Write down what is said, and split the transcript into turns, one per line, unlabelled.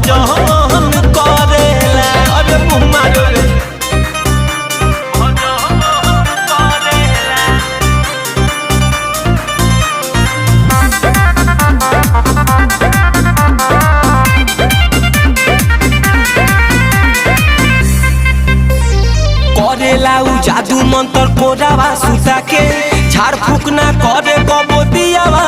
भजन करेला। अरे मुँह मारो रे करेला उ जादू मंत्र कोरावा सुता के, झाड़ फूक ना करे कबो दियावा